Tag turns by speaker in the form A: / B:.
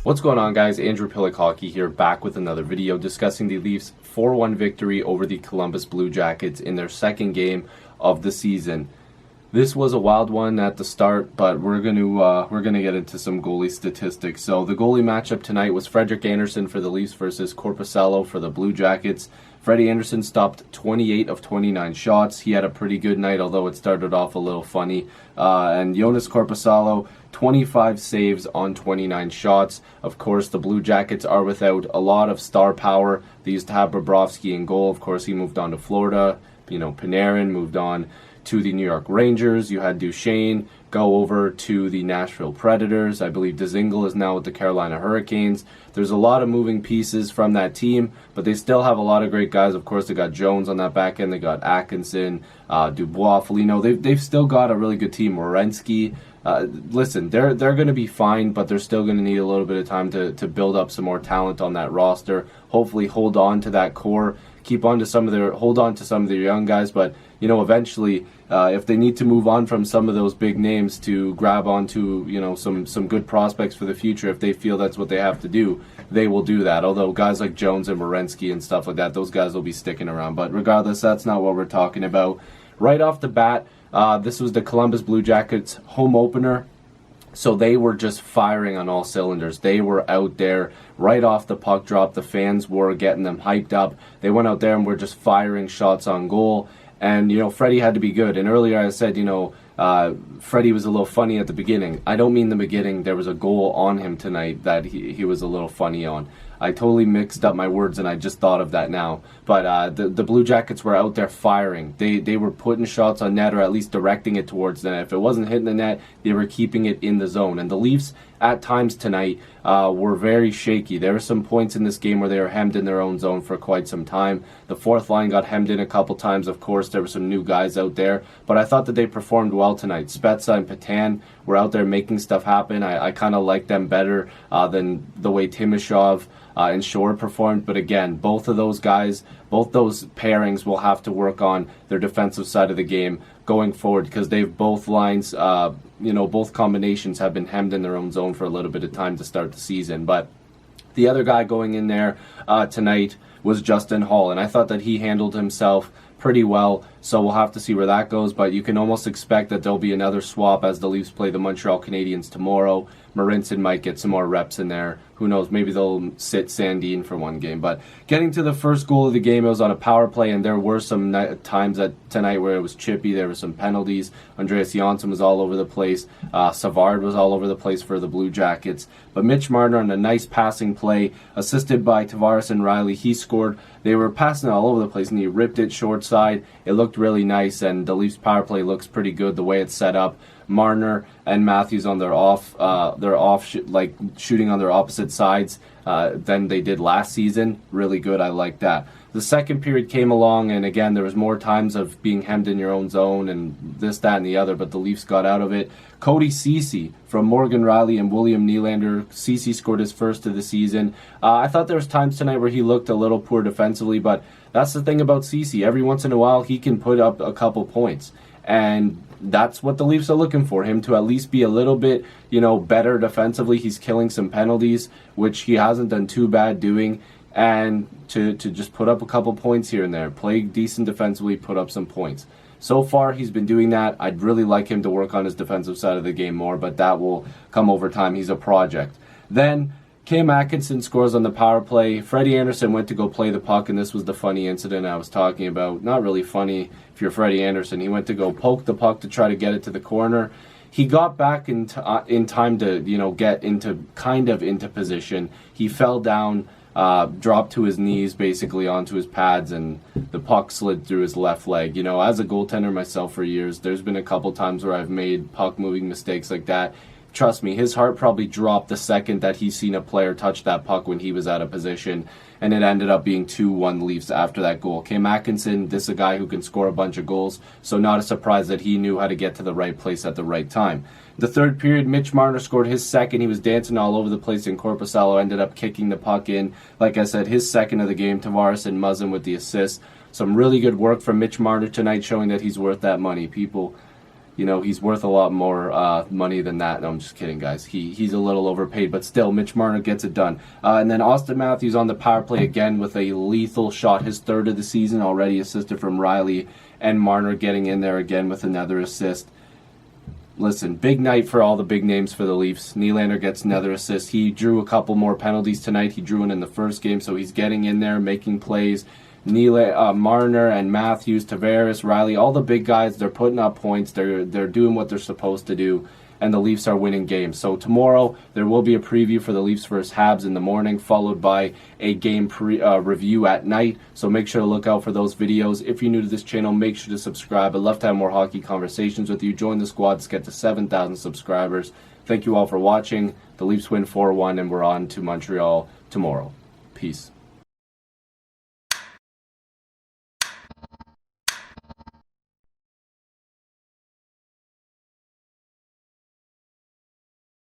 A: What's going on, guys? Andrew Piluk Hockey here, back with another video discussing the Leafs 4-1 victory over the Columbus Blue Jackets in their second game of the season. This was a wild one at the start, but we're gonna get into some goalie statistics. So the goalie matchup tonight was Frederik Andersen for the Leafs versus Korpisalo for the Blue Jackets. Freddie Andersen stopped 28 of 29 shots. He had a pretty good night, although it started off a little funny. And Joonas Korpisalo, 25 saves on 29 shots. Of course, the Blue Jackets are without a lot of star power. They used to have Bobrovsky in goal. Of course, he moved on to Florida. Panarin moved on to the New York Rangers. You had Duchesne go over to the Nashville Predators. I believe Dzingel is now with the Carolina Hurricanes. There's a lot of moving pieces from that team, but they still have a lot of great guys. Of course, they got Jones on that back end. They got Atkinson, Dubois, Foligno. They've still got a really good team. Werenski. Listen, they're going to be fine, but they're still going to need a little bit of time to build up some more talent on that roster. Hopefully, hold on to that core. Hold on to some of their young guys, but eventually, if they need to move on from some of those big names to grab onto some good prospects for the future, if they feel that's what they have to do, they will do that. Although guys like Jones and Werenski and stuff like that, those guys will be sticking around. But regardless, that's not what we're talking about. Right off the bat, this was the Columbus Blue Jackets home opener. So they were just firing on all cylinders. They were out there right off the puck drop. The fans were getting them hyped up. They went out there and were just firing shots on goal. And, Freddie had to be good. And earlier I said, Freddie was a little funny at the beginning. I don't mean the beginning. There was a goal on him tonight that he was a little funny on. I totally mixed up my words, and I just thought of that now. But the Blue Jackets were out there firing. They were putting shots on net, or at least directing it towards the net. If it wasn't hitting the net, they were keeping it in the zone. And the Leafs, at times tonight, were very shaky. There were some points in this game where they were hemmed in their own zone for quite some time. The fourth line got hemmed in a couple times. Of course, there were some new guys out there. But I thought that they performed well tonight. Spezza and Patan were out there making stuff happen. I kind of liked them better than the way Timashov and Shore performed. But again, both those pairings will have to work on their defensive side of the game going forward, because they've both lines, both combinations have been hemmed in their own zone for a little bit of time to start the season. But the other guy going in there tonight was Justin Holl, and I thought that he handled himself pretty well, so we'll have to see where that goes. But you can almost expect that there'll be another swap as the Leafs play the Montreal Canadiens tomorrow. Marinson might get some more reps in there. Who knows? Maybe they'll sit Sandin for one game. But getting to the first goal of the game, it was on a power play, and there were some times tonight where it was chippy. There were some penalties. Andreas Janssen was all over the place. Savard was all over the place for the Blue Jackets. But Mitch Marner on a nice passing play, assisted by Tavares and Riley, he scored. They were passing it all over the place, and he ripped it short side. It looked really nice, and the Leafs power play looks pretty good the way it's set up. Marner and Matthews on shooting on their opposite sides than they did last season. Really good. I like that. The second period came along, and again, there was more times of being hemmed in your own zone and this, that, and the other, but the Leafs got out of it. Cody Ceci from Morgan Riley and William Nylander. Ceci scored his first of the season. I thought there was times tonight where he looked a little poor defensively, but that's the thing about Ceci. Every once in a while, he can put up a couple points. And that's what the Leafs are looking for, him to at least be a little bit, better defensively. He's killing some penalties, which he hasn't done too bad doing, and to just put up a couple points here and there, play decent defensively, put up some points. So far, he's been doing that. I'd really like him to work on his defensive side of the game more, but that will come over time. He's a project. Then Cam Atkinson scores on the power play. Freddie Andersen went to go play the puck, and this was the funny incident I was talking about. Not really funny if you're Freddie Andersen. He went to go poke the puck to try to get it to the corner. He got back in time to get into position. He fell down, dropped to his knees, basically onto his pads, and the puck slid through his left leg. As a goaltender myself for years, there's been a couple times where I've made puck moving mistakes like that. Trust me, his heart probably dropped the second that he seen a player touch that puck when he was out of position, and it ended up being 2-1 Leafs after that goal. Cam Atkinson, this is a guy who can score a bunch of goals, so not a surprise that he knew how to get to the right place at the right time. The third period, Mitch Marner scored his second. He was dancing all over the place, and Korpisalo ended up kicking the puck in. Like I said, his second of the game. Tavares and Muzzin with the assist. Some really good work from Mitch Marner tonight, showing that he's worth that money. People, You know, he's worth a lot more money than that. No, I'm just kidding, guys. He's a little overpaid, but still, Mitch Marner gets it done. And then Austin Matthews on the power play again with a lethal shot, his third of the season, already assisted from Riley, and Marner getting in there again with another assist. Listen, big night for all the big names for the Leafs. Nylander gets another assist. He drew a couple more penalties tonight. He drew one in the first game, so he's getting in there, making plays. Marner and Matthews, Tavares, Riley, all the big guys, they're putting up points. They're doing what they're supposed to do, and the Leafs are winning games. So tomorrow there will be a preview for the Leafs versus Habs in the morning, followed by a game review at night. So make sure to look out for those videos. If you're new to this channel, make sure to subscribe. I'd love to have more hockey conversations with you. Join the squad. Let's get to 7,000 subscribers. Thank you all for watching. The Leafs win 4-1, and we're on to Montreal tomorrow. Peace.